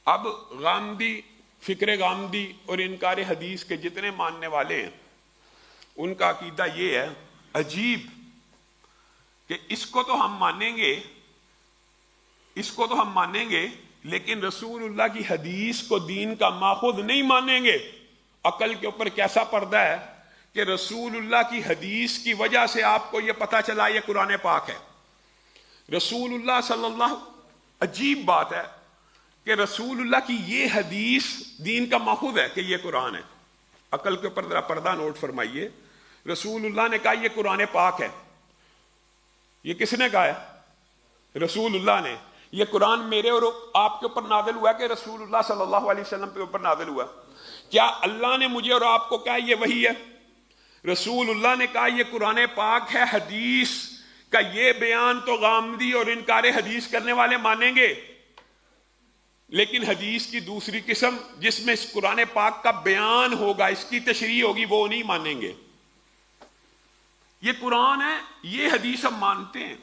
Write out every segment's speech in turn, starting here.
اب غامدی، فکر غامدی اور انکار حدیث کے جتنے ماننے والے ہیں ان کا عقیدہ یہ ہے عجیب کہ اس کو تو ہم مانیں گے لیکن رسول اللہ کی حدیث کو دین کا ماخذ نہیں مانیں گے۔ عقل کے اوپر کیسا پردہ ہے کہ رسول اللہ کی حدیث کی وجہ سے آپ کو یہ پتا چلا یہ قرآن پاک ہے۔ رسول اللہ صلی اللہ، عجیب بات ہے کہ رسول اللہ کی یہ حدیث دین کا ماخذ ہے کہ یہ قرآن ہے۔ عقل کے اوپر ذرا پردہ نوٹ فرمائیے، رسول اللہ نے کہا یہ قرآن پاک ہے۔ یہ کس نے کہا ہے؟ رسول اللہ نے۔ یہ قرآن میرے اور آپ کے اوپر نازل ہوا کہ رسول اللہ صلی اللہ علیہ وسلم کے اوپر نازل ہوا؟ کیا اللہ نے مجھے اور آپ کو کہا یہ وحی ہے؟ رسول اللہ نے کہا یہ قرآن پاک ہے۔ حدیث کا یہ بیان تو غامدی اور انکار حدیث کرنے والے مانیں گے، لیکن حدیث کی دوسری قسم جس میں اس قرآن پاک کا بیان ہوگا، اس کی تشریح ہوگی، وہ نہیں مانیں گے۔ یہ قرآن ہے، یہ حدیث ہم مانتے ہیں،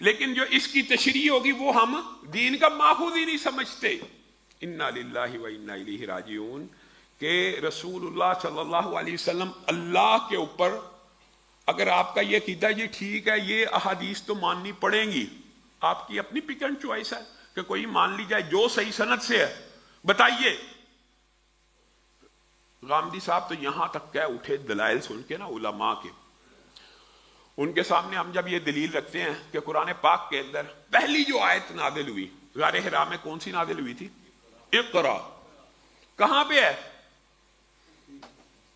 لیکن جو اس کی تشریح ہوگی وہ ہم دین کا ماخوذ ہی نہیں سمجھتے۔ انا للہ و انا الیہ راجعون کہ رسول اللہ صلی اللہ علیہ وسلم اللہ کے اوپر، اگر آپ کا یہ عقیدہ یہ ٹھیک ہے، یہ احادیث تو ماننی پڑیں گی، آپ کی اپنی پک اینڈ چوائس ہے کہ کوئی مان لی جائے جو صحیح سند سے ہے، بتائیے۔ غامدی صاحب تو یہاں تک کہہ اٹھے دلائل سن کے نا علماء کے، ان کے سامنے ہم جب یہ دلیل رکھتے ہیں کہ قرآن پاک کے اندر پہلی جو آیت نازل ہوئی غار حرا میں کون سی نازل ہوئی تھی؟ اقرا۔ کہاں پہ ہے؟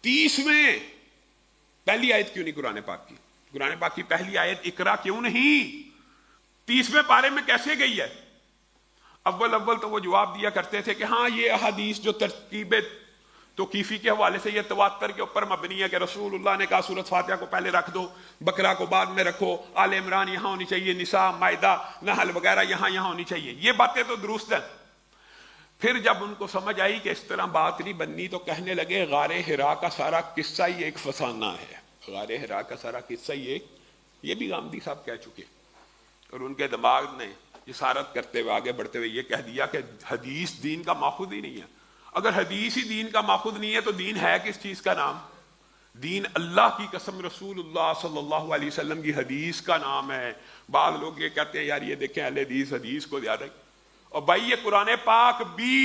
30ویں۔ پہلی آیت کیوں نہیں قرآن پاک کی؟ قرآن پاک کی پہلی آیت اقرا کیوں نہیں؟ 30ویں پارے میں کیسے گئی ہے؟ اول تو وہ جواب دیا کرتے تھے کہ ہاں یہ احادیث جو ترتیب توقیفی کے حوالے سے یہ تواتر کے اوپر مبنی ہے کہ رسول اللہ نے کہا سورۃ فاتحہ کو پہلے رکھ دو، بقرہ کو بعد میں رکھو، آل عمران یہاں ہونی چاہیے، نساء، مائدہ، نحل وغیرہ یہاں ہونی چاہیے، یہ باتیں تو درست ہیں۔ پھر جب ان کو سمجھ آئی کہ اس طرح بات نہیں بننی تو کہنے لگے غار حرا کا سارا قصہ ہی ایک فسانہ ہے۔ غار حرا کا سارا قصہ ہی ایک، یہ بھی غامدی صاحب کہہ چکے، اور ان کے دماغ نے جسارت کرتے ہوئے آگے بڑھتے ہوئے یہ کہہ دیا کہ حدیث دین کا ماخوذ ہی نہیں ہے۔ اگر حدیث ہی دین کا ماخوذ نہیں ہے تو دین ہے کس چیز کا نام؟ دین اللہ کی قسم رسول اللہ صلی اللہ علیہ وسلم کی حدیث کا نام ہے۔ بعض لوگ یہ کہتے ہیں یار یہ دیکھیں اہل حدیث حدیث کو زیادہ، اور بھائی یہ قرآن پاک بھی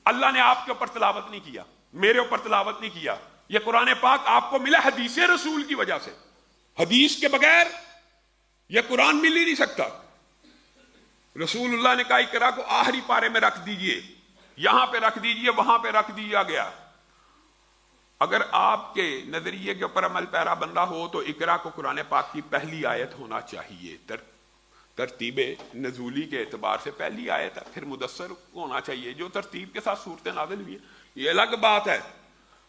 اللہ نے آپ کے اوپر تلاوت نہیں کیا، میرے اوپر تلاوت نہیں کیا، یہ قرآن پاک آپ کو ملا حدیث رسول کی وجہ سے۔ حدیث کے بغیر یہ قرآن مل ہی نہیں سکتا۔ رسول اللہ نے کہا اقرا کو آخری پارے میں رکھ دیجئے، یہاں پہ رکھ دیجئے، وہاں پہ رکھ دیا گیا۔ اگر آپ کے نظریے کے اوپر عمل پیرا بندہ ہو تو اقرا کو قرآن پاک کی پہلی آیت ہونا چاہیے، ترتیب نزولی کے اعتبار سے پہلی آیت ہے، پھر مدثر ہونا چاہیے جو ترتیب کے ساتھ صورتیں نازل ہوئی ہیں۔ یہ الگ بات ہے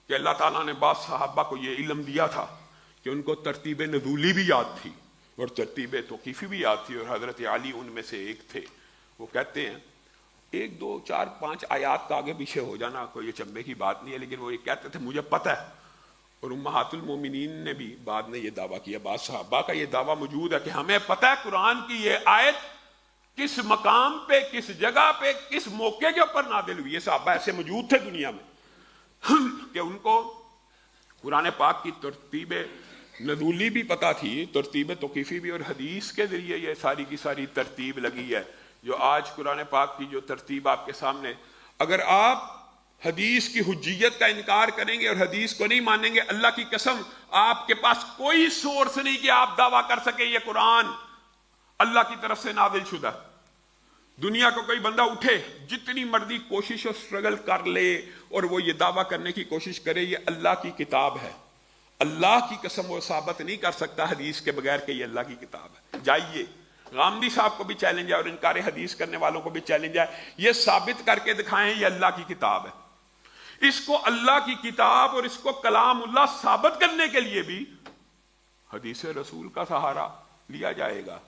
کہ اللہ تعالیٰ نے بعض صحابہ کو یہ علم دیا تھا کہ ان کو ترتیب نزولی بھی یاد تھی اور ترتیب توقیفی بھی یاد تھی، اور حضرت علی ان میں سے ایک تھے۔ وہ کہتے ہیں 1 2 4 5 آیات کا آگے پیچھے ہو جانا کوئی اچنبے کی بات نہیں ہے، لیکن وہ یہ کہتے تھے مجھے پتہ ہے، اور امہات المومنین نے بھی بعد میں یہ دعویٰ کیا، بعض صحابہ کا یہ دعویٰ موجود ہے کہ ہمیں پتہ ہے قرآن کی یہ آیت کس مقام پہ، کس جگہ پہ، کس موقع کے اوپر نازل ہوئی ہے۔ صحابہ ایسے موجود تھے دنیا میں کہ ان کو قرآن پاک کی ترتیب نزولی بھی پتہ تھی، ترتیب توقیفی بھی، اور حدیث کے ذریعے یہ ساری کی ساری ترتیب لگی ہے جو آج قرآن پاک کی جو ترتیب آپ کے سامنے۔ اگر آپ حدیث کی حجیت کا انکار کریں گے اور حدیث کو نہیں مانیں گے، اللہ کی قسم آپ کے پاس کوئی سورس نہیں کہ آپ دعویٰ کر سکیں یہ قرآن اللہ کی طرف سے نازل شدہ۔ دنیا کو کوئی بندہ اٹھے جتنی مرضی کوشش اور سٹرگل کر لے اور وہ یہ دعویٰ کرنے کی کوشش کرے یہ اللہ کی کتاب ہے، اللہ کی قسم وہ ثابت نہیں کر سکتا حدیث کے بغیر کہ یہ اللہ کی کتاب ہے۔ جائیے غامدی صاحب کو بھی چیلنج ہے اور انکار حدیث کرنے والوں کو بھی چیلنج ہے، یہ ثابت کر کے دکھائیں یہ اللہ کی کتاب ہے۔ اس کو اللہ کی کتاب اور اس کو کلام اللہ ثابت کرنے کے لیے بھی حدیث رسول کا سہارا لیا جائے گا۔